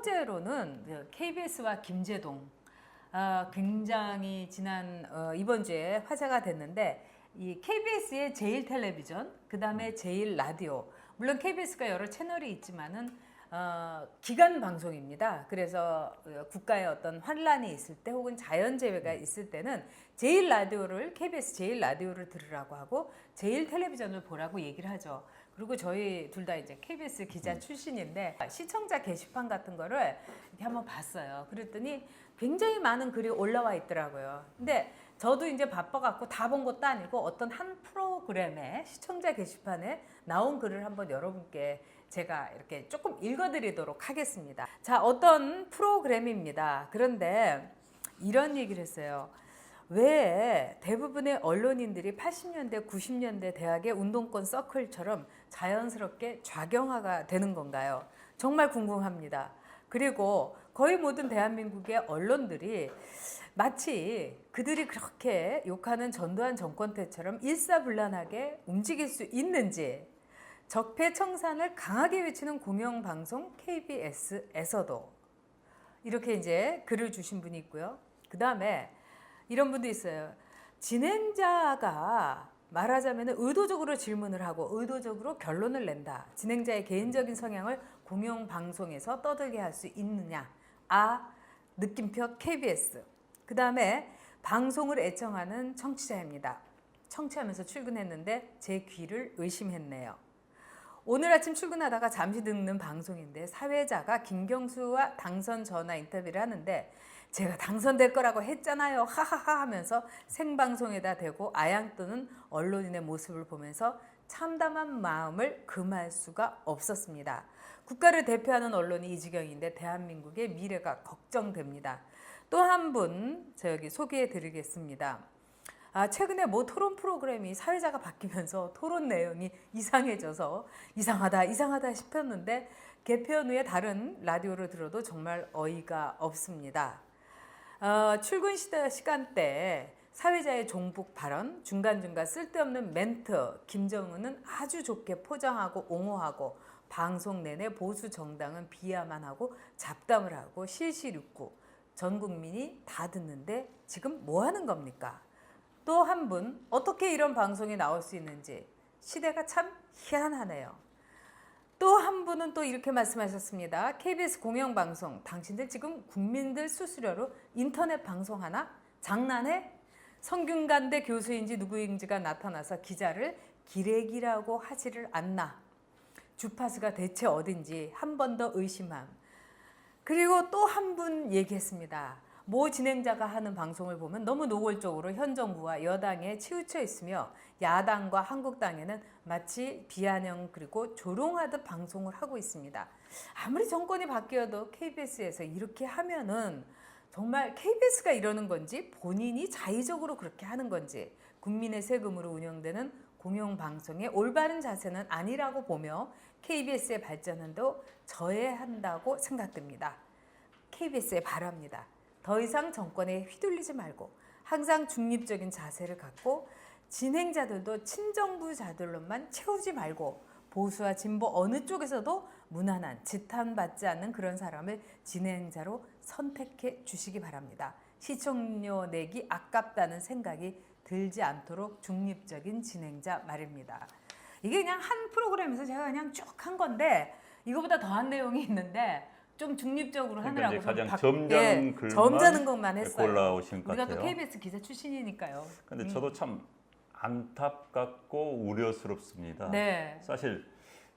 번째로는 KBS와 김제동. 굉장히 지난 이번 주에 화제가 됐는데 이 KBS의 제일텔레비전, 그 다음에 제일라디오. 물론 KBS가 여러 채널이 있지만은 기간 방송입니다. 그래서 국가의 어떤 환란이 있을 때 혹은 자연재해가 있을 때는 제일라디오를 KBS 제일라디오를 들으라고 하고 제일텔레비전을 보라고 얘기를 하죠. 그리고 저희 둘 다 이제 KBS 기자 출신인데 시청자 게시판 같은 거를 이렇게 한번 봤어요. 그랬더니 굉장히 많은 글이 올라와 있더라고요. 근데 저도 이제 바빠갖고 다 본 것도 아니고 어떤 한 프로그램에 시청자 게시판에 나온 글을 한번 여러분께 제가 이렇게 조금 읽어드리도록 하겠습니다. 자, 어떤 프로그램입니다. 그런데 이런 얘기를 했어요. 왜 대부분의 언론인들이 80년대, 90년대 대학의 운동권 서클처럼 자연스럽게 좌경화가 되는 건가요? 정말 궁금합니다. 그리고 거의 모든 대한민국의 언론들이 마치 그들이 그렇게 욕하는 전두환 정권 때처럼 일사불란하게 움직일 수 있는지, 적폐청산을 강하게 외치는 공영방송 KBS에서도 이렇게 이제 글을 주신 분이 있고요. 그 다음에 이런 분도 있어요. 진행자가 말하자면 의도적으로 질문을 하고 의도적으로 결론을 낸다. 진행자의 개인적인 성향을 공영방송에서 떠들게 할 수 있느냐. 느낌표 KBS. 그 다음에 방송을 애청하는 청취자입니다. 청취하면서 출근했는데 제 귀를 의심했네요. 오늘 아침 출근하다가 잠시 듣는 방송인데 사회자가 김경수와 당선 전화 인터뷰를 하는데 제가 당선될 거라고 했잖아요. 하하하 하면서 생방송에다 대고 아양 떠는 언론인의 모습을 보면서 참담한 마음을 금할 수가 없었습니다. 국가를 대표하는 언론이 이 지경인데 대한민국의 미래가 걱정됩니다. 또 한 분 저기 소개해 드리겠습니다. 최근에 모 토론 프로그램이 사회자가 바뀌면서 토론 내용이 이상해져서 이상하다 싶었는데 개편 후에 다른 라디오를 들어도 정말 어이가 없습니다. 출근 시간대 사회자의 종북 발언, 중간중간 쓸데없는 멘트, 김정은은 아주 좋게 포장하고 옹호하고 방송 내내 보수 정당은 비하만 하고 잡담을 하고 실실웃고 전 국민이 다 듣는데 지금 뭐 하는 겁니까? 또 한 분, 어떻게 이런 방송이 나올 수 있는지 시대가 참 희한하네요. 또 한 분은 또 이렇게 말씀하셨습니다. KBS 공영방송, 당신들 지금 국민들 수수료로 인터넷 방송하나? 장난해? 성균관대 교수인지 누구인지가 나타나서 기자를 기레기라고 하지를 않나? 주파수가 대체 어딘지 한 번 더 의심함. 그리고 또 한 분 얘기했습니다. 모 진행자가 하는 방송을 보면 너무 노골적으로 현 정부와 여당에 치우쳐 있으며 야당과 한국당에는 마치 비아냥 그리고 조롱하듯 방송을 하고 있습니다. 아무리 정권이 바뀌어도 KBS에서 이렇게 하면은 정말 KBS가 이러는 건지 본인이 자의적으로 그렇게 하는 건지 국민의 세금으로 운영되는 공영방송의 올바른 자세는 아니라고 보며 KBS의 발전도 저해한다고 생각됩니다. KBS에 바랍니다. 더 이상 정권에 휘둘리지 말고 항상 중립적인 자세를 갖고 진행자들도 친정부자들로만 채우지 말고 보수와 진보 어느 쪽에서도 무난한 지탄받지 않는 그런 사람을 진행자로 선택해 주시기 바랍니다. 시청료 내기 아깝다는 생각이 들지 않도록 중립적인 진행자 말입니다. 이게 그냥 한 프로그램에서 제가 그냥 쭉 한 건데 이거보다 더한 내용이 있는데 좀 중립적으로 하느라고 가장 점잖은 글만 점잖은 것만 했어요. 골라오신 것 우리가 같아요. 또 KBS 기자 출신이니까요. 근데 저도 참 안타깝고 우려스럽습니다. 네. 사실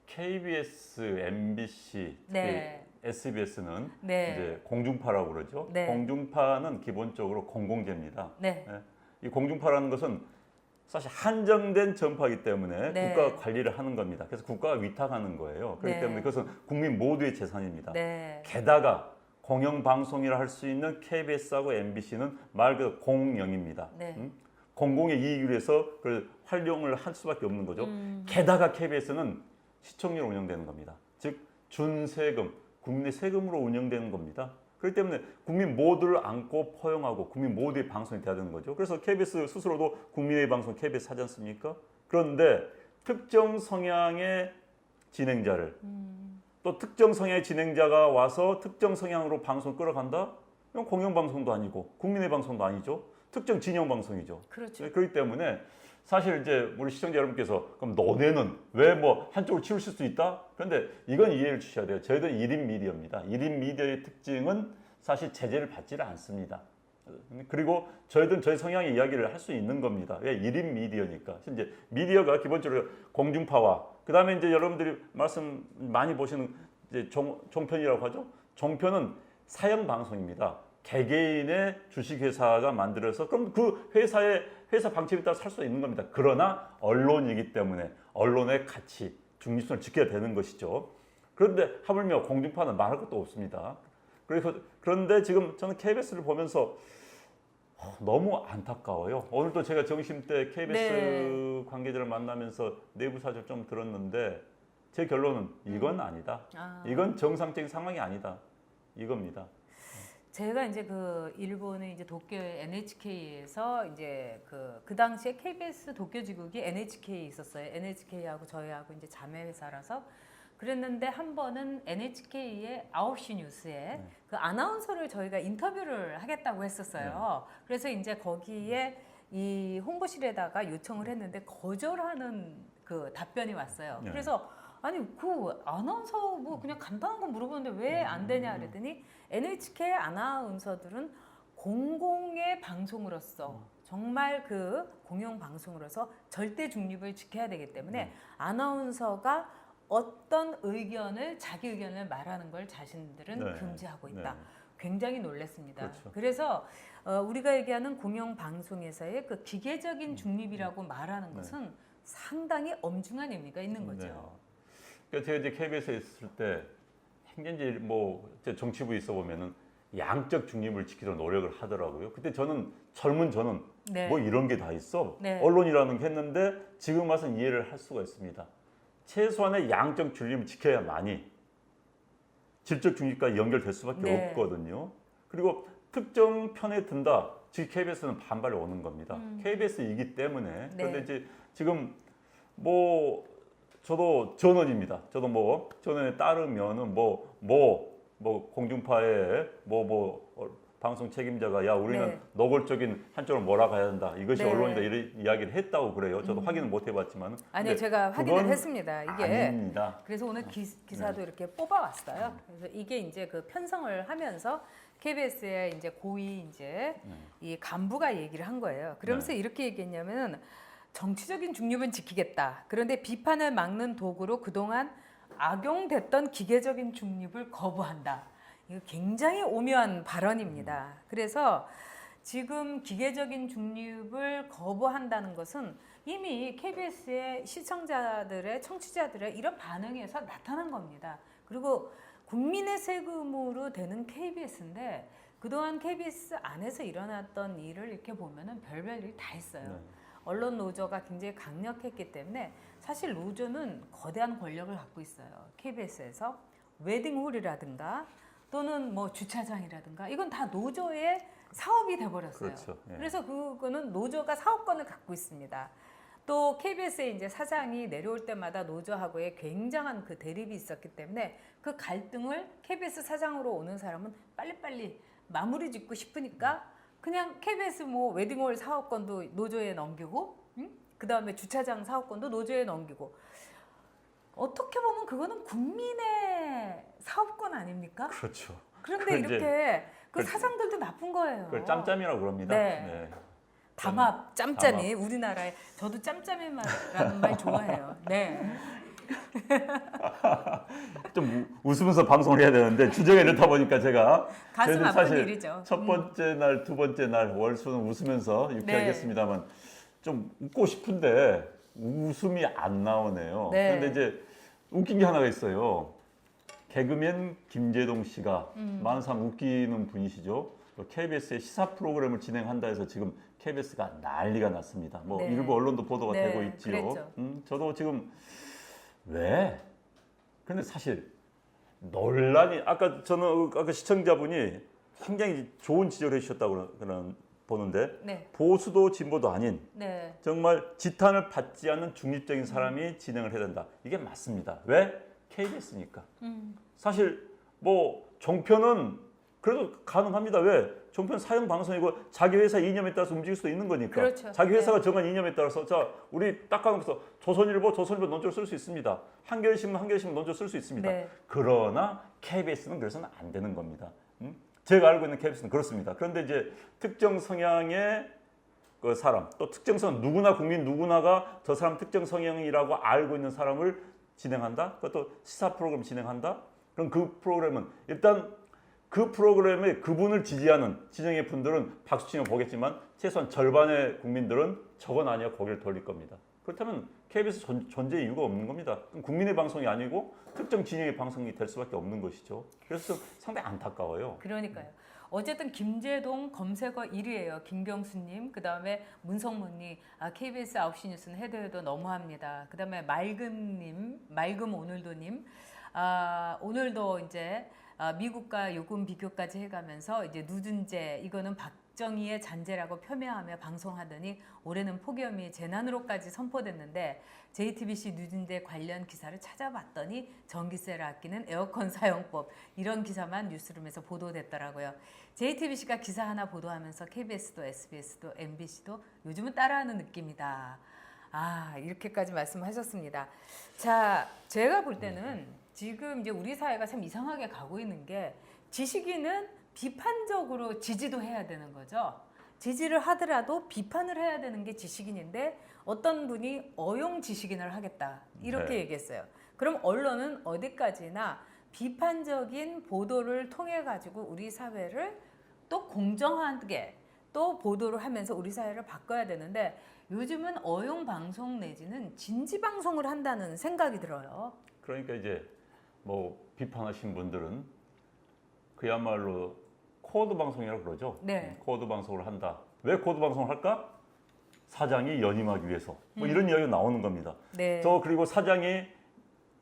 KBS, MBC, 네. SBS는 네. 이제 공중파라고 그러죠. 네. 공중파는 기본적으로 공공재입니다. 네. 이 공중파라는 것은 사실 한정된 전파이기 때문에 네. 국가가 관리를 하는 겁니다. 그래서 국가가 위탁하는 거예요. 그렇기 네. 때문에 그것은 국민 모두의 재산입니다. 네. 게다가 공영방송이라 할 수 있는 KBS하고 MBC는 말 그대로 공영입니다. 네. 공공의 이익을 위해서 그걸 활용을 할 수밖에 없는 거죠. 게다가 KBS는 시청료로 운영되는 겁니다. 즉 준세금, 국민의 세금으로 운영되는 겁니다. 그렇기 때문에 국민 모두를 안고 포용하고 국민 모두의 방송이 돼야 되는 거죠. 그래서 KBS 스스로도 국민의 방송 KBS 하지 않습니까? 그런데 특정 성향의 진행자를 또 특정 성향의 진행자가 와서 특정 성향으로 방송을 끌어간다? 이건 공영방송도 아니고 국민의 방송도 아니죠. 특정 진영 방송이죠. 그렇죠. 그렇기 때문에 사실 이제 우리 시청자 여러분께서 그럼 너네는 왜 뭐 한쪽을 치우칠 수 있다? 그런데 이건 이해를 주셔야 돼요. 저희들은 1인 미디어입니다. 1인 미디어의 특징은 사실 제재를 받지를 않습니다. 그리고 저희들은 저희 성향의 이야기를 할 수 있는 겁니다. 왜? 1인 미디어니까. 이제 미디어가 기본적으로 공중파와 그다음에 이제 여러분들이 말씀 많이 보시는 이제 종편이라고 하죠. 종편은 사형 방송입니다. 개개인의 주식회사가 만들어서 그럼 그 회사 방침에 따라 살 수 있는 겁니다. 그러나 언론이기 때문에 언론의 가치, 중립성을 지켜야 되는 것이죠. 그런데 하물며 공중파는 말할 것도 없습니다. 그런데 지금 저는 KBS를 보면서 너무 안타까워요. 오늘도 제가 점심 때 KBS 관계자를 만나면서 내부 사실 좀 들었는데 제 결론은 이건 아니다. 이건 정상적인 상황이 아니다. 이겁니다. 제가 이제 그 일본의 이제 도쿄 NHK에서 이제 그 당시에 KBS 도쿄 지국이 NHK에 있었어요. NHK하고 저희하고 이제 자매 회사라서 그랬는데 한 번은 NHK의 9시 뉴스에 그 아나운서를 저희가 인터뷰를 하겠다고 했었어요. 그래서 이제 거기에 이 홍보실에다가 요청을 했는데 거절하는 그 답변이 왔어요. 그래서 아니 그 아나운서 뭐 그냥 간단한 거 물어보는데 왜 안 되냐 그랬더니 NHK 아나운서들은 공공의 방송으로서 정말 그 공영 방송으로서 절대 중립을 지켜야 되기 때문에 아나운서가 어떤 의견을 자기 의견을 말하는 걸 자신들은 금지하고 있다. 굉장히 놀랐습니다. 그렇죠. 그래서 우리가 얘기하는 공영 방송에서의 그 기계적인 중립이라고 말하는 것은 상당히 엄중한 의미가 있는 거죠. 그러니까 제가 이제 KBS에 있을 때 행정지 뭐 정치부에 있어 보면은 양적 중립을 지키려고 노력을 하더라고요. 그때 저는 뭐 이런 게 다 있어. 언론이라는 게 했는데 지금 와서는 이해를 할 수가 있습니다. 최소한의 양적 중립을 지켜야만이 질적 중립과 연결될 수밖에 없거든요. 그리고 특정 편에 든다. 즉 KBS는 반발이 오는 겁니다. KBS이기 때문에. 그런데 이제 지금 뭐 저도 전원입니다. 저도 뭐 전원에 따르면은 공중파의 방송 책임자가 야 우리는 노골적인 한쪽으로 몰아가야 한다. 이것이 언론이다 이런 이야기를 했다고 그래요. 저도 확인은 못 해봤지만. 아니요, 제가 확인을 했습니다. 이게 아닙니다. 그래서 오늘 기사도 이렇게 뽑아왔어요. 그래서 이게 이제 그 편성을 하면서 KBS의 이제 고위 이제 이 간부가 얘기를 한 거예요. 그러면서 이렇게 얘기했냐면은. 정치적인 중립은 지키겠다. 그런데 비판을 막는 도구로 그동안 악용됐던 기계적인 중립을 거부한다. 이거 굉장히 오묘한 발언입니다. 그래서 지금 기계적인 중립을 거부한다는 것은 이미 KBS의 시청자들의 청취자들의 이런 반응에서 나타난 겁니다. 그리고 국민의 세금으로 되는 KBS인데 그동안 KBS 안에서 일어났던 일을 이렇게 보면은 별별 일 다 했어요. 언론 노조가 굉장히 강력했기 때문에 사실 노조는 거대한 권력을 갖고 있어요. KBS에서 웨딩홀이라든가 또는 뭐 주차장이라든가 이건 다 노조의 사업이 돼버렸어요. 그렇죠. 그래서 그거는 노조가 사업권을 갖고 있습니다. 또 KBS의 이제 사장이 내려올 때마다 노조하고의 굉장한 그 대립이 있었기 때문에 그 갈등을 KBS 사장으로 오는 사람은 빨리빨리 마무리 짓고 싶으니까 그냥 KBS 뭐 웨딩홀 사업권도 노조에 넘기고, 그 다음에 주차장 사업권도 노조에 넘기고. 어떻게 보면 그거는 국민의 사업권 아닙니까? 그렇죠. 그런데 이렇게 그 사장들도 나쁜 거예요. 그걸 짬짬이라고 그럽니다. 담합, 짬짬이. 우리나라에 저도 짬짬이라는 말 좋아해요. 좀 웃으면서 방송을 해야 되는데 주제가 이렇다 보니까 제가 가슴 아픈 일이죠. 첫 번째 날, 두 번째 날 월수는 웃으면서 유쾌하겠습니다만 좀 웃고 싶은데 웃음이 안 나오네요. 그런데 이제 웃긴 게 하나가 있어요. 개그맨 김재동 씨가 많은 사람 웃기는 분이시죠. KBS의 시사 프로그램을 진행한다 해서 지금 KBS가 난리가 났습니다. 뭐 일부 언론도 보도가 되고 있지요. 저도 지금 왜? 근데 사실 논란이 아까 시청자분이 굉장히 좋은 지적을 해주셨다고 보는데 보수도 진보도 아닌 정말 지탄을 받지 않는 중립적인 사람이 진행을 해야 된다. 이게 맞습니다. 왜? KBS니까. 사실 뭐 종편은 그래도 가능합니다. 왜? 종편 사형 방송이고 자기 회사 이념에 따라서 움직일 수도 있는 거니까. 그렇죠. 자기 회사가 네. 정한 이념에 따라서 자 우리 딱 가면서 조선일보 논조를 쓸 수 있습니다. 한겨레신문 논조를 쓸 수 있습니다. 네. 그러나 KBS는 그래서는 안 되는 겁니다. 제가 알고 있는 KBS는 그렇습니다. 그런데 이제 특정 성향의 그 사람, 또 특정 성향 누구나 국민 누구나가 저 사람 특정 성향이라고 알고 있는 사람을 진행한다. 그것도 시사 프로그램 진행한다. 그럼 그 프로그램은 일단 그 프로그램에 그분을 지지하는 진영의 분들은 박수치며 보겠지만 최소한 절반의 국민들은 저건 아니야 고개를 돌릴 겁니다. 그렇다면 KBS 존재 이유가 없는 겁니다. 그럼 국민의 방송이 아니고 특정 진영의 방송이 될 수밖에 없는 것이죠. 그래서 상당히 안타까워요. 그러니까요. 어쨌든 김재동 검색어 1위예요. 김경수님, 그 다음에 문성문님, KBS 9시 뉴스는 해도 해도 너무합니다. 그 다음에 맑음님, 맑음 오늘도님, 오늘도 이제 미국과 요금 비교까지 해가면서 이제 누준제 이거는 박정희의 잔재라고 폄훼하며 방송하더니 올해는 폭염이 재난으로까지 선포됐는데 JTBC 누준제 관련 기사를 찾아봤더니 전기세를 아끼는 에어컨 사용법 이런 기사만 뉴스룸에서 보도됐더라고요. JTBC가 기사 하나 보도하면서 KBS도 SBS도 MBC도 요즘은 따라하는 느낌이다. 이렇게까지 말씀하셨습니다. 자, 제가 볼 때는 지금 이제 우리 사회가 참 이상하게 가고 있는 게 지식인은 비판적으로 지지도 해야 되는 거죠. 지지를 하더라도 비판을 해야 되는 게 지식인인데 어떤 분이 어용 지식인을 하겠다 이렇게 네. 얘기했어요. 그럼 언론은 어디까지나 비판적인 보도를 통해 가지고 우리 사회를 또 공정하게 또 보도를 하면서 우리 사회를 바꿔야 되는데 요즘은 어용 방송 내지는 진지 방송을 한다는 생각이 들어요. 그러니까 이제 뭐 비판하신 분들은 그야말로 코드 방송이라고 그러죠. 네. 코드 방송을 한다. 왜 코드 방송을 할까? 사장이 연임하기 위해서. 뭐 이런 이야기가 나오는 겁니다. 네. 그리고 사장이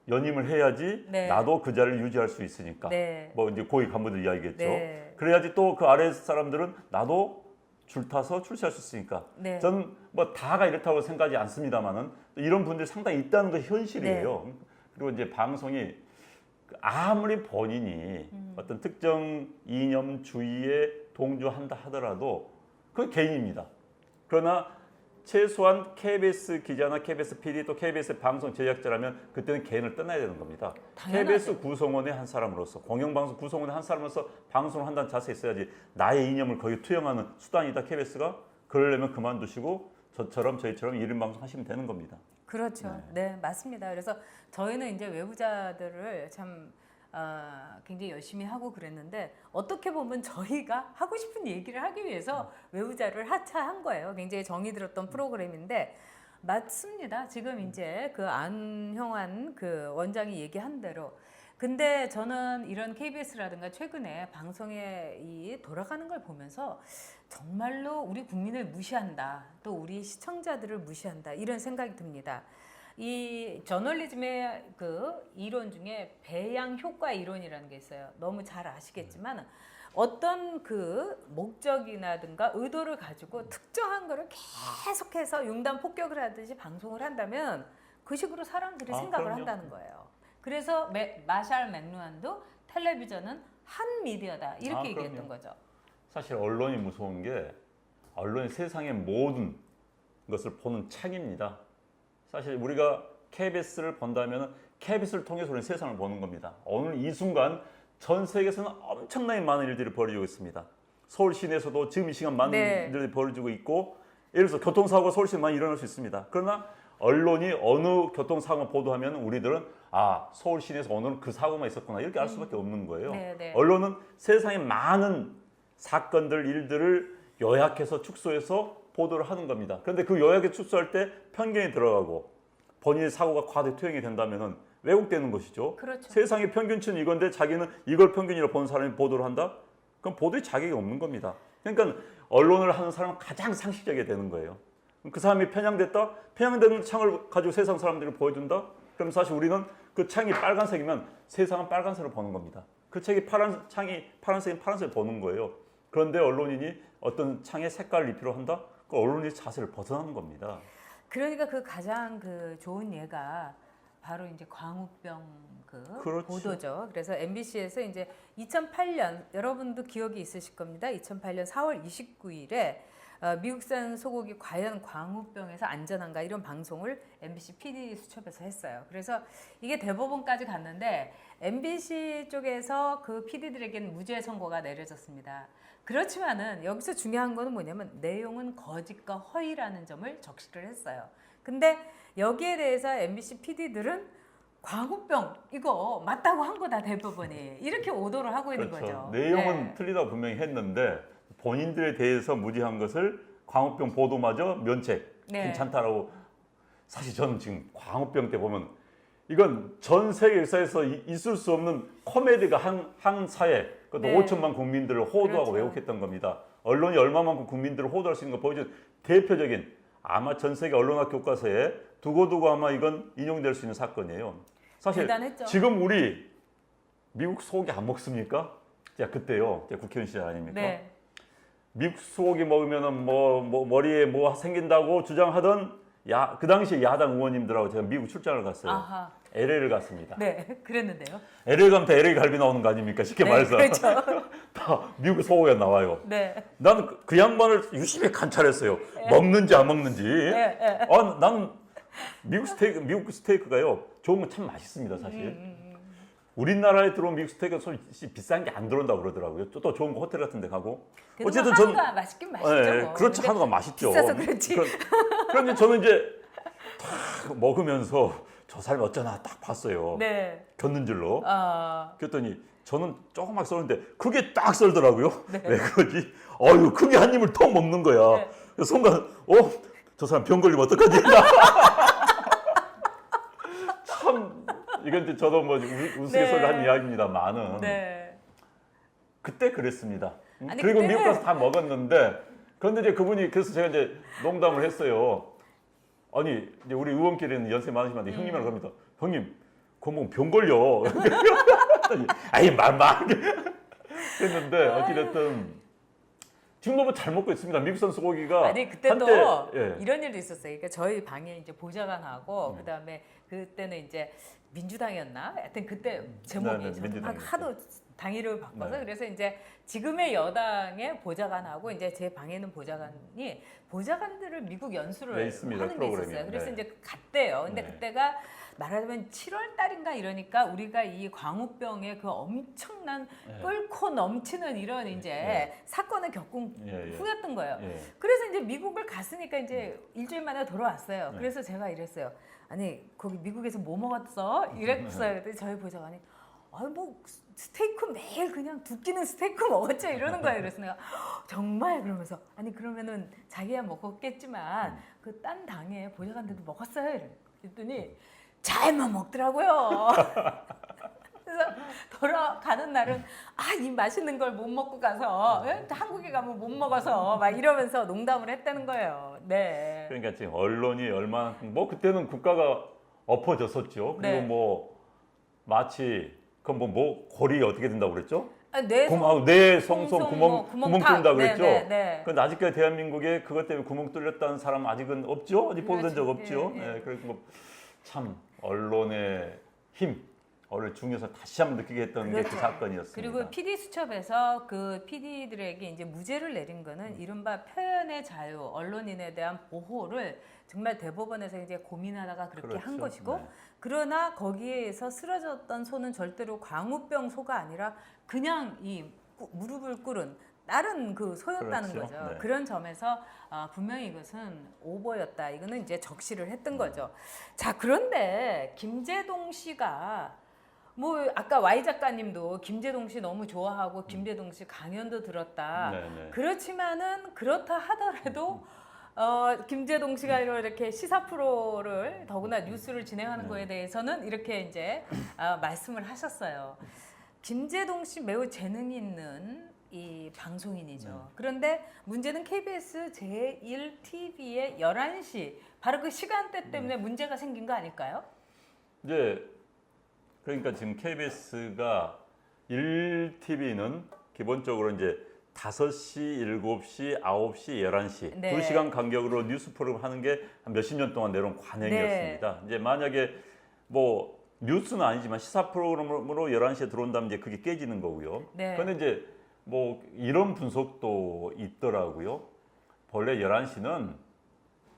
연임을 해야지 네. 나도 그 자리를 유지할 수 있으니까. 네. 뭐 이제 고위 간부들 이야기겠죠. 네. 그래야지 또 그 아래 사람들은 나도 줄 타서 출세할 수 있으니까. 네. 저는 뭐 다가 이렇다고 생각하지 않습니다만은 이런 분들이 상당히 있다는 것이 현실이에요. 네. 그리고 이제 방송이 아무리 본인이 어떤 특정 이념주의에 동조한다 하더라도 그건 개인입니다. 그러나 최소한 KBS 기자나 KBS PD 또 KBS 방송 제작자라면 그때는 개인을 떠나야 되는 겁니다. 당연하죠. KBS 구성원의 한 사람으로서 공영방송 구성원의 한 사람으로서 방송을 한다는 자세에 있어야지 나의 이념을 거기 투영하는 수단이다 KBS가 그러려면 그만두시고 저희처럼 1인 방송 하시면 되는 겁니다. 그렇죠. 네, 맞습니다. 그래서 저희는 이제 외부자들을 참 굉장히 열심히 하고 그랬는데 어떻게 보면 저희가 하고 싶은 얘기를 하기 위해서 외부자를 하차한 거예요. 굉장히 정이 들었던 프로그램인데 맞습니다. 지금 이제 그 안형환 그 원장이 얘기한 대로 근데 저는 이런 KBS라든가 최근에 방송에 이 돌아가는 걸 보면서 정말로 우리 국민을 무시한다. 또 우리 시청자들을 무시한다. 이런 생각이 듭니다. 이 저널리즘의 그 이론 중에 배양 효과 이론이라는 게 있어요. 너무 잘 아시겠지만 어떤 그 목적이나든가 의도를 가지고 특정한 거를 계속해서 융단 폭격을 하듯이 방송을 한다면 그 식으로 사람들이 생각을 그럼요. 한다는 거예요. 그래서 마샬 맥루한도 텔레비전은 한 미디어다 이렇게 얘기했던 그럼요. 거죠. 사실 언론이 무서운 게 언론이 세상의 모든 것을 보는 창입니다. 사실 우리가 KBS를 본다면 KBS를 통해서 우리는 세상을 보는 겁니다. 오늘 이 순간 전 세계에서는 엄청나게 많은 일들이 벌어지고 있습니다. 서울 시내에서도 지금 이 시간 많은 네. 일들이 벌어지고 있고 예를 들어서 교통사고가 서울 시내에 많이 일어날 수 있습니다. 그러나 언론이 어느 교통사고 보도하면 우리들은 서울 시내에서 오늘은 그 사고만 있었구나 이렇게 알 수밖에 없는 거예요. 네, 네. 언론은 세상의 많은 사건들, 일들을 요약해서 축소해서 보도를 하는 겁니다. 그런데 그 요약에 축소할 때 편견이 들어가고 본인의 사고가 과대 투영이 된다면 왜곡되는 것이죠. 그렇죠. 세상의 평균치는 이건데 자기는 이걸 평균이라고 보는 사람이 보도를 한다? 그럼 보도에 자격이 없는 겁니다. 그러니까 언론을 하는 사람은 가장 상식적이 되는 거예요. 그 사람이 편향됐다? 편향된 창을 가지고 세상 사람들을 보여준다? 그럼 사실 우리는 그 창이 빨간색이면 세상은 빨간색으로 보는 겁니다. 그 창이 파란색이면 파란색을 보는 거예요. 그런데 언론인이 어떤 창에 색깔을 입히려 한다? 그 언론이 자세를 벗어나는 겁니다. 그러니까 그 가장 그 좋은 예가 바로 이제 광우병 그 그렇죠. 보도죠. 그래서 MBC에서 이제 2008년 여러분도 기억이 있으실 겁니다. 2008년 4월 29일에 미국산 소고기 과연 광우병에서 안전한가 이런 방송을 MBC PD 수첩에서 했어요. 그래서 이게 대법원까지 갔는데 MBC 쪽에서 그 PD들에게는 무죄 선고가 내려졌습니다. 그렇지만은 여기서 중요한 거는 뭐냐면 내용은 거짓과 허위라는 점을 적시를 했어요. 근데 여기에 대해서 MBC PD들은 광우병 이거 맞다고 한 거다 대법원이 이렇게 오도를 하고 있는 그렇죠. 거죠. 내용은 네. 틀리다고 분명히 했는데 본인들에 대해서 무죄한 것을 광우병 보도마저 면책 네. 괜찮다라고. 사실 저는 지금 광우병 때 보면 이건 전 세계 역사에서 있을 수 없는 코미디가 한 사회 그것도 네. 5천만 국민들을 호도하고 그렇죠. 왜곡했던 겁니다. 언론이 얼마만큼 국민들을 호도할 수 있는 거 보여준 대표적인 아마 전 세계 언론학 교과서에 두고두고 아마 이건 인용될 수 있는 사건이에요. 사실 대단했죠. 지금 우리 미국 소고기 안 먹습니까? 자 그때요. 국회의원 시절 아닙니까? 네. 미국 소고기 먹으면은 머리에 뭐 생긴다고 주장하던 그 당시 야당 의원님들하고 제가 미국 출장을 갔어요. 아하. LA를 갔습니다. 네, 그랬는데요. LA 가면 다 LA 갈비 나오는 거 아닙니까? 쉽게 네, 말해서 그렇죠. 다 미국 소고기가 나와요. 네. 나는 그 양반을 유심히 관찰했어요. 먹는지 안 먹는지. 네, 네. 나는 미국 스테이크가요 좋은 건 참 맛있습니다, 사실. 우리나라에 들어온 미국 스테이크가 솔직히 비싼 게 안 들어온다고 그러더라고요. 또 좋은 거 호텔 같은 데 가고. 어쨌든 한우가 맛있긴 맛있죠. 뭐. 그렇죠. 근데 한우가 맛있죠. 비싸서 그렇지. 그런데 저는 이제 딱 먹으면서 저 사람이 어쩌나 딱 봤어요. 네. 곁눈질로. 아, 그랬더니 저는 조금만 썰는데 그게 딱 썰더라고요. 네. 왜 그러지? 어유 그게 한 입을 턱 먹는 거야. 네. 그래서 순간 저 사람 병 걸리면 어떡하지? 참 이건 이제 저도 뭐 우스갯소리로 네. 한 이야기입니다만은 네. 그때 그랬습니다. 아니, 그리고 그때는- 미국 가서 다 먹었는데 그런데 이제 그분이 그래서 제가 이제 농담을 했어요. 아니 이제 우리 의원끼리는 연세 많으시면 형님이라고 합니다. 형님 그거 먹으면 병 걸려. 아이 말만 그랬는데 어찌됐든 지금 너무 잘 먹고 있습니다. 미국산 소고기가 아니 그때도 한때, 예. 이런 일도 있었어요. 그러니까 저희 방에 이제 보좌관하고 그다음에 그때는 이제 민주당이었나? 하여튼 그때 제목이 네, 저도 민주당이었죠. 막 하도 당일을 바꿔서 네. 그래서 이제 지금의 여당의 보좌관하고 이제 제 방에 있는 보좌관이 보좌관들을 미국 연수를 네, 있습니다. 하는 게 프로그램이. 있었어요. 그래서 네. 이제 갔대요. 근데 네. 그때가 말하자면 7월 달인가 이러니까 우리가 이 광우병의 그 엄청난 네. 끓고 넘치는 이런 이제 네. 사건을 겪은 예, 예. 후였던 거예요. 예. 그래서 이제 미국을 갔으니까 이제 일주일 만에 돌아왔어요. 네. 그래서 제가 이랬어요. 아니 거기 미국에서 뭐 먹었어? 이랬어요. 그랬더니 저희 보좌관이 아니 뭐 스테이크 매일 그냥 두 끼는 스테이크 먹었죠 이러는 거예요. 그래서 내가 정말 그러면서 아니 그러면은 자기야 먹었겠지만 그 딴 당에 보좌관들도 먹었어요. 이랬더니 잘만 먹더라고요. 그래서 돌아가는 날은 이 맛있는 걸 못 먹고 가서 한국에 가면 못 먹어서 막 이러면서 농담을 했다는 거예요. 네. 그러니까 지금 언론이 얼마나 그때는 국가가 엎어졌었죠. 그리고 네. 뭐 마치 뭐 골이 어떻게 된다고 그랬죠? 내 내 송송 뭐 구멍 탁. 뚫는다 그랬죠. 네. 그런데 아직까지 대한민국에 그것 때문에 구멍 뚫렸다는 사람 아직은 없죠. 아직 보도된 적 그렇지. 없죠. 예, 예. 그래서 참 언론의 힘, 언론의 중요성 다시 한번 느끼게 했던 게 그 그렇죠. 사건이었습니다. 그리고 PD 수첩에서 그 PD들에게 이제 무죄를 내린 거는 이른바 표현의 자유, 언론인에 대한 보호를 정말 대법원에서 이제 고민하다가 그렇게 한 그렇죠. 것이고 네. 그러나 거기에서 쓰러졌던 소는 절대로 광우병 소가 아니라 그냥 이 무릎을 꿇은 다른 그 소였다는 그렇죠. 거죠. 네. 그런 점에서 분명히 이것은 오버였다. 이거는 이제 적시를 했던 거죠. 자, 그런데 김재동 씨가 뭐 아까 Y 작가님도 김재동 씨 너무 좋아하고 김재동 씨 강연도 들었다. 네. 그렇지만은 그렇다 하더라도 김재동 씨가 이렇게 시사 프로를 더구나 뉴스를 진행하는 거에 대해서는 이렇게 이제 말씀을 하셨어요. 김재동 씨 매우 재능이 있는 이 방송인이죠. 그런데 문제는 KBS 제1TV의 11시 바로 그 시간대 때문에 문제가 생긴 거 아닐까요? 이제 그러니까 지금 KBS가 1TV는 기본적으로 이제 5시, 7시, 9시, 11시 네. 2시간 간격으로 뉴스 프로그램 하는 게 한 몇십 년 동안 내려온 관행이었습니다. 이제 만약에 뭐 뉴스는 아니지만 시사 프로그램으로 11시에 들어온다면 이제 그게 깨지는 거고요. 네. 그런데 이제 뭐 이런 분석도 있더라고요. 본래 11시는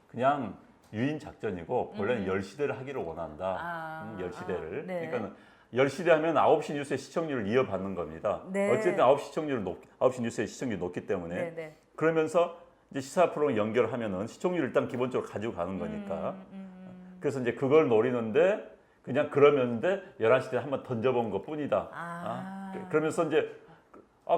그냥 유인 작전이고 본래는 10시대를 하기를 원한다. 10시대를. 네. 그러니까 10시대 하면 9시 뉴스의 시청률을 이어받는 겁니다. 네. 어쨌든 9시 뉴스의 시청률이 높기 때문에 네, 네. 그러면서 이제 시사 프로그램 연결하면은 시청률을 일단 기본적으로 가지고 가는 거니까. 그래서 이제 그걸 노리는데 그냥 그러면데 11시대 한번 던져본 것 뿐이다. 그러면서 이제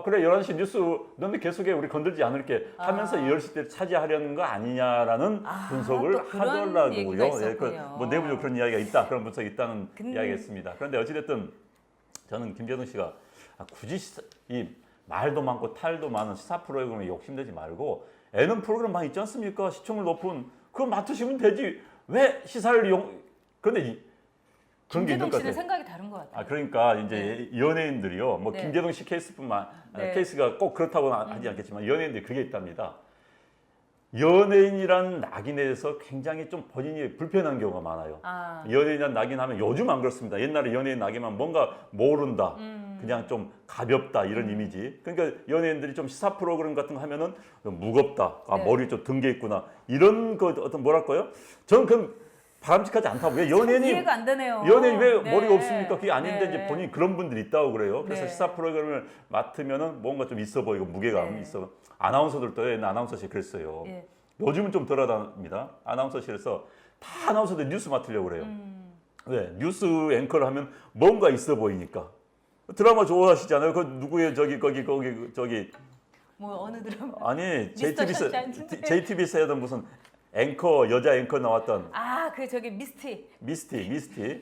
그래 11시 뉴스 너네 계속해 우리 건들지 않을게 하면서 10시대를 차지하려는 거 아니냐라는 분석을 또 그런 하더라고요. 얘기가 있었군요. 뭐 내부적으로 그런 이야기가 있다. 그런 분석이 있다는 근데- 이야기가 있습니다. 그런데 어찌됐든 저는 김재동 씨가 굳이 이 말도 많고 탈도 많은 시사 프로그램에 욕심내지 말고 예능 프로그램 많이 있지 않습니까? 시청률 높은 그거 맡으시면 되지. 왜 시사를 그런데 그런 게 있는 김재동 것 씨는 같아요. 생각이 다른 것 같아요. 그러니까 이제 연예인들이요. 뭐 네. 김재동 씨 케이스뿐만 네. 케이스가 꼭 그렇다고는 하지 않겠지만 연예인들이 그게 있답니다. 연예인이란 낙인에 대해서 굉장히 좀 본인이 불편한 경우가 많아요. 연예인이란 낙인하면 요즘 안 그렇습니다. 옛날에 연예인 낙인하면 뭔가 모른다. 그냥 좀 가볍다 이런 이미지. 그러니까 연예인들이 좀 시사 프로그램 같은 거 하면은 좀 무겁다. 네. 머리 좀 든 게 있구나. 이런 거 어떤 뭐랄까요? 저는 그 바람직하지 않다고. 왜 연예인이 이해가 안 되네요. 연예인 왜 네. 머리가 없습니까? 그게 아닌데 네. 이제 본인 그런 분들이 있다고 그래요. 그래서 네. 시사 프로그램을 맡으면은 뭔가 좀 있어 보이고 무게감이 네. 있어. 아나운서들도 옛날 아나운서실 그랬어요. 예. 요즘은 좀 덜하답니다. 아나운서실에서 다 아나운서들 뉴스 맡으려고 그래요. 왜? 뉴스 앵커를 하면 뭔가 있어 보이니까. 드라마 좋아하시잖아요. 그 누구의 거기 뭐 어느 드라마? 아니 미스터 JTBC 션샤인. JTBC에 하던 무슨 앵커 여자 앵커 나왔던 그 저기 미스티 미스티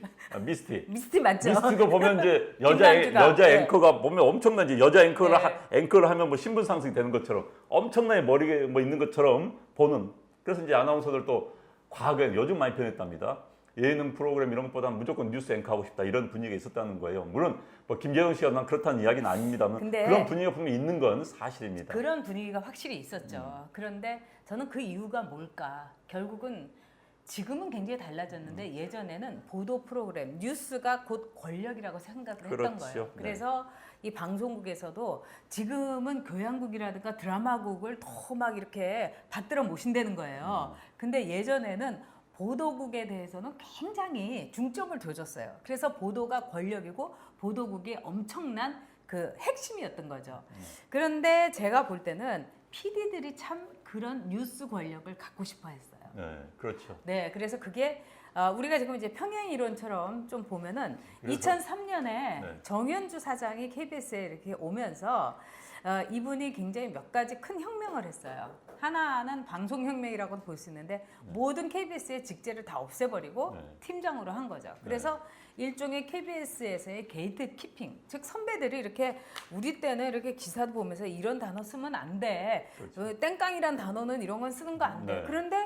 맞죠? 미스티도 보면 이제 김남주가, 여자 네. 앵커가 보면 엄청난 이제 여자 앵커를 네. 앵커를 하면 뭐 신분 상승이 되는 것처럼 엄청나게 머리에 뭐 있는 것처럼 보는. 그래서 이제 아나운서들도 과거에 요즘 많이 변했답니다. 예능 프로그램 이런 것보다는 무조건 뉴스 앵커 하고 싶다 이런 분위기가 있었다는 거예요. 물론 뭐 김재동 씨가 난 그렇다는 이야기는 아닙니다만 근데 그런 분위기가 분명히 있는 건 사실입니다. 그런 분위기가 확실히 있었죠. 그런데 저는 그 이유가 뭘까? 결국은 지금은 굉장히 달라졌는데 예전에는 보도 프로그램, 뉴스가 곧 권력이라고 생각을 했던 그렇죠. 거예요. 네. 그래서 이 방송국에서도 지금은 교양국이라든가 드라마국을 더 막 이렇게 받들어 모신다는 거예요. 근데 예전에는 보도국에 대해서는 굉장히 중점을 둬줬어요. 그래서 보도가 권력이고 보도국이 엄청난 그 핵심이었던 거죠. 그런데 제가 볼 때는 PD들이 참 그런 뉴스 권력을 갖고 싶어 했어요. 네, 그렇죠. 네, 그래서 그게 우리가 지금 이제 평행 이론처럼 좀 보면은 그래서- 2003년에 네. 정현주 사장이 KBS에 이렇게 오면서 이분이 굉장히 몇 가지 큰 혁명을 했어요. 하나는 방송혁명이라고도 볼 수 있는데 모든 KBS의 직제를 다 없애버리고 네. 팀장으로 한 거죠. 그래서 일종의 KBS에서의 게이트 키핑, 즉 선배들이 이렇게 우리 때는 이렇게 기사도 보면서 이런 단어 쓰면 안 돼. 그렇죠. 땡깡이란 단어는 이런 건 쓰는 거 안 돼. 네. 그런데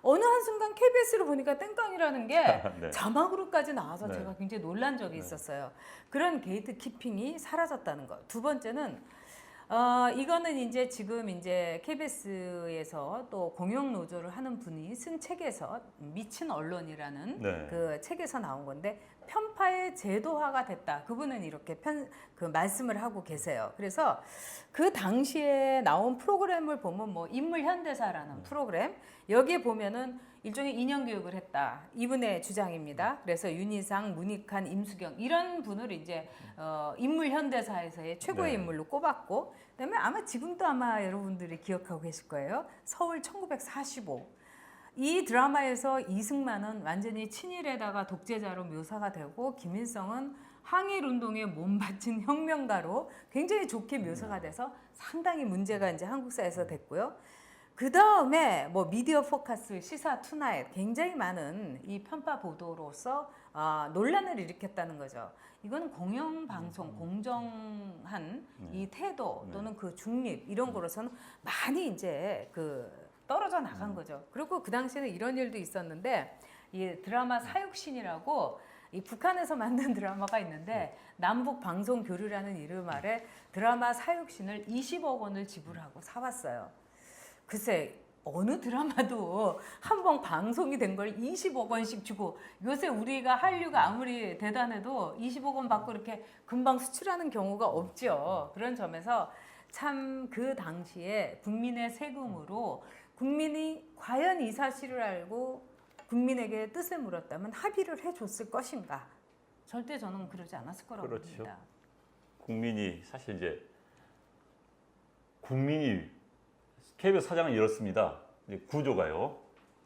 어느 한순간 KBS를 보니까 땡깡이라는 게 네. 자막으로까지 나와서 네. 제가 굉장히 놀란 적이 있었어요. 그런 게이트 키핑이 사라졌다는 것. 두 번째는 이거는 이제 지금 이제 KBS에서 또 공영 노조를 하는 분이 쓴 책에서 미친 언론이라는 네. 그 책에서 나온 건데 편파의 제도화가 됐다. 그분은 이렇게 그 말씀을 하고 계세요. 그래서 그 당시에 나온 프로그램을 보면 뭐 인물 현대사라는 프로그램 여기에 보면은 일종의 인형 교육을 했다. 이분의 주장입니다. 그래서 윤희상, 문익환, 임수경 이런 분을 이제 인물 현대사에서의 최고의 네. 인물로 꼽았고, 그다음에 아마 지금도 아마 여러분들이 기억하고 계실 거예요. 서울 1945. 이 드라마에서 이승만은 완전히 친일에다가 독재자로 묘사가 되고 김일성은 항일 운동에 몸 바친 혁명가로 굉장히 좋게 묘사가 돼서 상당히 문제가 이제 한국사에서 됐고요. 그 다음에 뭐 미디어 포커스, 시사 투나잇 굉장히 많은 이 편파 보도로서 논란을 일으켰다는 거죠. 이거는 공영방송, 공정한 이 태도 또는 그 중립 이런 거로서는 많이 이제 그 떨어져 나간 거죠. 그리고 그 당시에는 이런 일도 있었는데 이 드라마 사육신이라고 이 북한에서 만든 드라마가 있는데 남북 방송 교류라는 이름 아래 드라마 사육신을 20억 원을 지불하고 사왔어요. 글쎄 어느 드라마도 한 번 방송이 된 걸 20억 원씩 주고 요새 우리가 한류가 아무리 대단해도 20억 원 받고 이렇게 금방 수출하는 경우가 없죠. 그런 점에서 참 그 당시에 국민의 세금으로 국민이 과연 이 사실을 알고 국민에게 뜻을 물었다면 합의를 해줬을 것인가? 절대 저는 그러지 않았을 거라고 그렇죠. 봅니다. 국민이 사실 이제 국민이 KBS 사장은 이렇습니다. 이제 구조가요.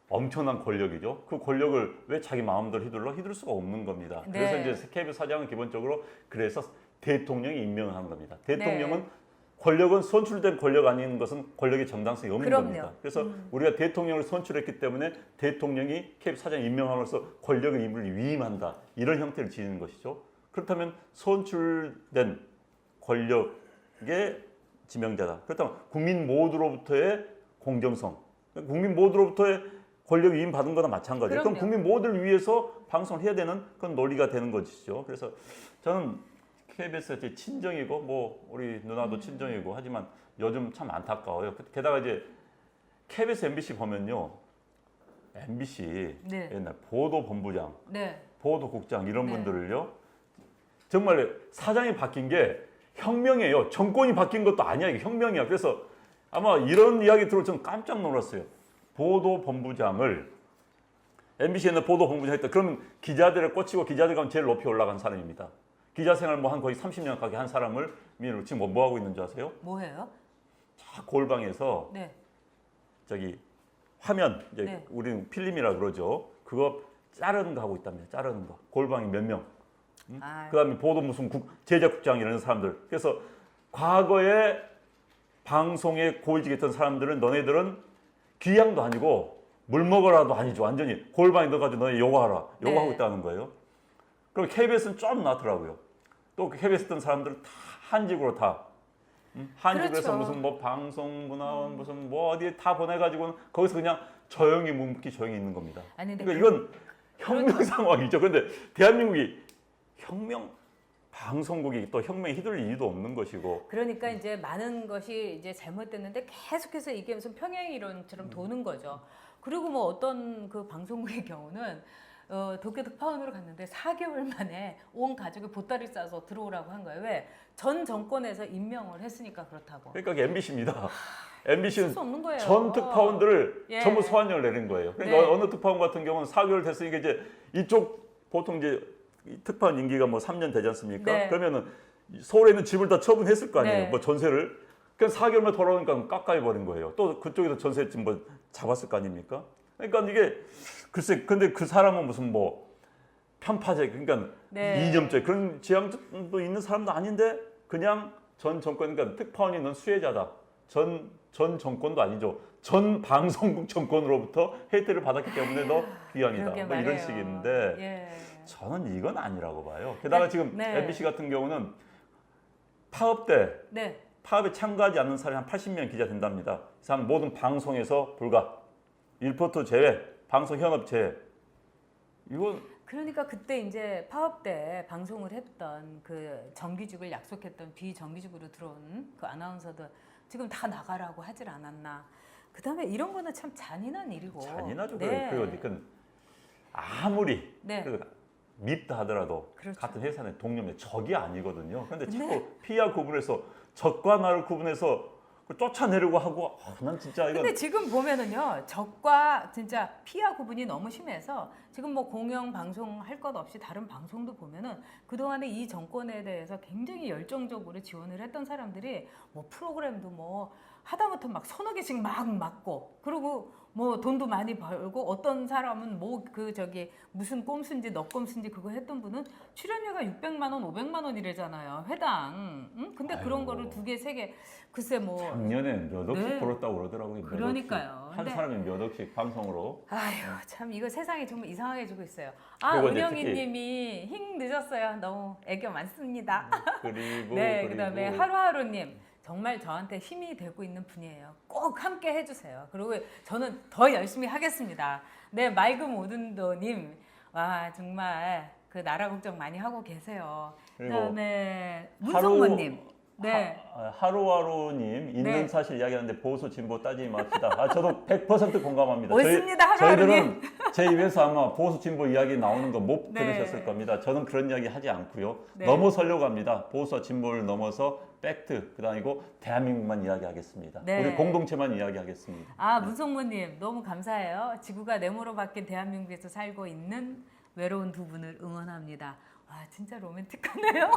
엄청난 권력이죠. 그 권력을 왜 자기 마음대로 휘둘 수가 없는 겁니다. 그래서 네. 이제 KBS 사장은 기본적으로 그래서 대통령이 임명을 하는 겁니다. 대통령은 네. 권력은 선출된 권력 아닌 것은 권력의 정당성이 없는 그럼요. 겁니다. 그래서 우리가 대통령을 선출했기 때문에 대통령이 KBS 사장 임명함으로써 권력의 임무를 위임한다. 이런 형태를 지니는 것이죠. 그렇다면 선출된 권력의 지명자다. 그렇다면 국민 모두로부터의 공정성, 국민 모두로부터의 권력 위임 받은 거나 마찬가지예요. 그럼 그럼요. 국민 모두를 위해서 방송을 해야 되는 그런 논리가 되는 것이죠. 그래서 저는 KBS가 제 친정이고 뭐 우리 누나도 친정이고 하지만 요즘 참 안타까워요. 게다가 이제 KBS, MBC 보면요, MBC 네. 옛날 보도본부장, 네. 보도국장 이런 네. 분들을요, 정말 사장이 바뀐 게 혁명이에요. 정권이 바뀐 것도 아니야. 이게 혁명이야. 그래서 아마 이런 이야기 들어 전 깜짝 놀랐어요. 보도본부장을 MBC에는 보도본부장 했다. 그러면 기자들을 꽂히고 기자들 가면 제일 높이 올라간 사람입니다. 기자 생활 뭐 한 거의 30년 가까이 한 사람을 지금 뭐 하고 있는 줄 아세요? 뭐해요? 자, 골방에서 네. 저기 화면, 이제 네. 우리는 필름이라 그러죠. 그거 자르는 거 하고 있답니다. 자르는 거. 골방에 몇 명. 아, 그다음에 보도 무슨 제작국장 이런 사람들. 그래서 과거에 방송에 고위직에 있던 사람들은 너네들은 귀양도 아니고 물 먹으라도 아니죠. 완전히 골방에 넣어가지고 너네 요거하라. 요거하고 네. 있다는 거예요. 그럼 KBS는 좀 낫더라고요. 또 KBS 있던 사람들은 다 한직으로 다. 한직에서 그렇죠. 무슨 뭐 방송문화원 무슨 뭐 어디에 다 보내가지고는 거기서 그냥 조용히 묵묵히 조용히 있는 겁니다. 아니 근데 그러니까 이건 혁명 상황이죠. 그런데 대한민국이 혁명 방송국이 또 혁명에 휘둘릴 이유도 없는 것이고. 그러니까 이제 많은 것이 이제 잘못됐는데 계속해서 이게 무슨 평행 이론처럼 도는 거죠. 그리고 뭐 어떤 그 방송국의 경우는 도쿄 특파원으로 갔는데 4개월 만에 온 가족이 보따리 싸서 들어오라고 한 거예요. 왜? 전 정권에서 임명을 했으니까 그렇다고. 그러니까 이게 MBC입니다. 쓸 MBC는 수 없는 거예요. 전 특파원들을 예. 전부 소환령을 내린 거예요. 그러니까 네. 어느 특파원 같은 경우는 4개월 됐으니까 이제 이쪽 보통 이제 이 특파원 임기가 뭐 3년 되지 않습니까? 네. 그러면은 서울에 있는 집을 다 처분했을 거 아니에요. 네. 뭐 전세를. 그냥 4개월만 돌아오니까 깎아해 버린 거예요. 또 그쪽에서 전세 지금 뭐 잡았을 거 아닙니까? 그러니까 이게 글쎄 근데 그 사람은 무슨 뭐 편파적 그러니까 네. 이념적 그런 지향도 있는 사람도 아닌데 그냥 전 정권 그러니까 특파원이 넌 수혜자다. 전 정권도 아니죠. 전 방송국 정권으로부터 혜택을 받았기 때문에 너 귀환이다. 그러게 뭐 이런 말해요. 식인데 예. 저는 이건 아니라고 봐요. 게다가 지금 네. MBC 같은 경우는 파업 때 네. 파업에 참가하지 않는 사람이 한 80명 기자 된답니다. 이 사람 모든 방송에서 불가. 일포트 제외, 방송 현업 제외. 이건 그러니까 그때 이제 파업 때 방송을 했던 그 정규직을 약속했던 비정규직으로 들어온 그 아나운서들 지금 다 나가라고 하질 않았나. 그다음에 이런 거는 참 잔인한 일이고. 잔인하죠. 네. 그러니까 아무리 네. 밉다 하더라도 그렇죠. 같은 회사의 동료면 적이 아니거든요. 그런데 네. 자꾸 피와 구분해서 적과 나를 구분해서 쫓아내려고 하고 난 진짜 이건 근데 지금 보면은요 적과 진짜 피와 구분이 너무 심해서 지금 뭐 공영 방송 할 것 없이 다른 방송도 보면은 그동안에 이 정권에 대해서 굉장히 열정적으로 지원을 했던 사람들이 뭐 프로그램도 뭐 하다못해 막 서너 개씩 막 맞고 그리고 뭐 돈도 많이 벌고 어떤 사람은 뭐 그 저기 무슨 꼼수인지 너꼼수인지 그거 했던 분은 출연료가 600만 원, 500만 원이래잖아요 회당. 응? 근데 그런 아이고. 거를 두 개, 세 개 글쎄 뭐 작년에 몇 억씩 네. 벌었다고 그러더라고요. 몇 그러니까요. 억씩. 한 근데- 사람이 몇 억씩 방송으로. 아휴 참 이거 세상이 정말 이상해지고 있어요. 아 그리고 이제 은영이님이 힝 늦었어요. 너무 애교 많습니다. 그리고 네 그다음에 하루하루님 정말 저한테 힘이 되고 있는 분이에요. 꼭 함께 해주세요. 그리고 저는 더 열심히 하겠습니다. 네 맑음 오든도님 와 정말 그 나라 걱정 많이 하고 계세요. 그리고 그다음에 문성모님 네. 하루하루님 있는 네. 사실 이야기하는데 보수 진보 따지지 맙시다. 저도 100% 공감합니다. 옳습니다, 하루하루님. 저희들은 제 입에서 아마 보수 진보 이야기 나오는 거 못 네. 들으셨을 겁니다. 저는 그런 이야기 하지 않고요. 네. 넘어서려고 합니다. 보수와 진보를 넘어서 팩트 그다음 아니고 대한민국만 이야기하겠습니다. 네. 우리 공동체만 이야기하겠습니다. 아, 문성모님 너무 감사해요. 지구가 네모로 바뀐 대한민국에서 살고 있는 외로운 두 분을 응원합니다. 와, 진짜 로맨틱하네요.